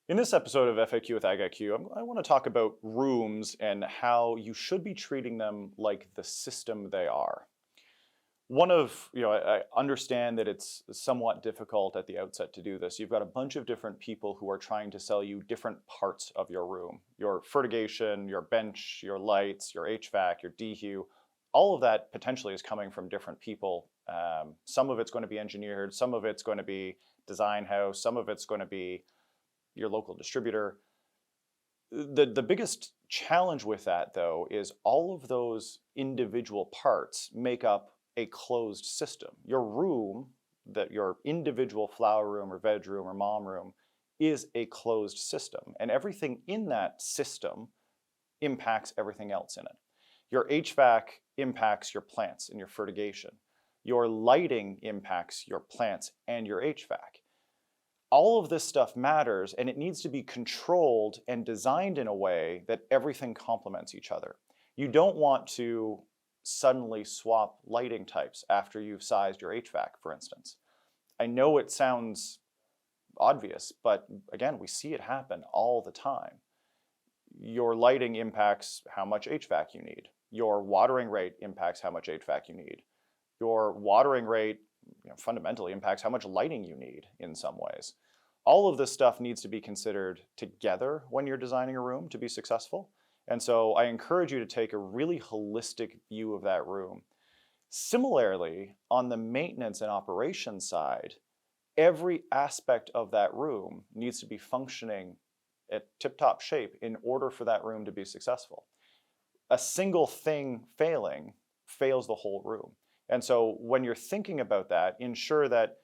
In this episode of FAQ with AGIQ, I want to talk about rooms and how you should be treating them like the system they are. I understand that it's somewhat difficult at the outset to do this. You've got a bunch of different people who are trying to sell you different parts of your room. Your fertigation, your bench, your lights, your HVAC, your DHU, all of that potentially is coming from different people. Some of it's going to be engineered, some of it's going to be design house, some of it's going to be your local distributor. The biggest challenge with that, though, is all of those individual parts make up a closed system. Your room, that your individual flower room or veg room or mom room, is a closed system. And everything in that system impacts everything else in it. Your HVAC impacts your plants and your fertigation. Your lighting impacts your plants and your HVAC. All of this stuff matters, and it needs to be controlled and designed in a way that everything complements each other. You don't want to suddenly swap lighting types after you've sized your HVAC, for instance. I know it sounds obvious, but again, we see it happen all the time. Your lighting impacts how much HVAC you need. Your watering rate impacts how much HVAC you need. Your watering rate fundamentally impacts how much lighting you need in some ways. All of this stuff needs to be considered together when you're designing a room to be successful. And so I encourage you to take a really holistic view of that room. Similarly, on the maintenance and operations side, every aspect of that room needs to be functioning at tip-top shape in order for that room to be successful. A single thing failing fails the whole room. And so when you're thinking about that, ensure that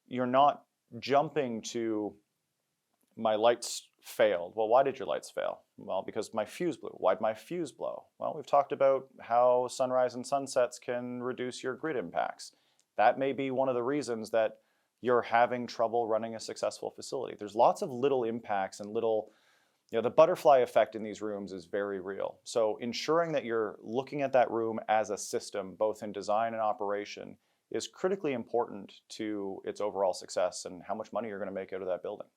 you're not jumping to, my lights failed. Well, why did your lights fail? Well, because my fuse blew. Why'd my fuse blow? Well, we've talked about how sunrise and sunsets can reduce your grid impacts. That may be one of the reasons that you're having trouble running a successful facility. There's lots of little impacts and little, the butterfly effect in these rooms is very real. So ensuring that you're looking at that room as a system, both in design and operation, is critically important to its overall success and how much money you're going to make out of that building.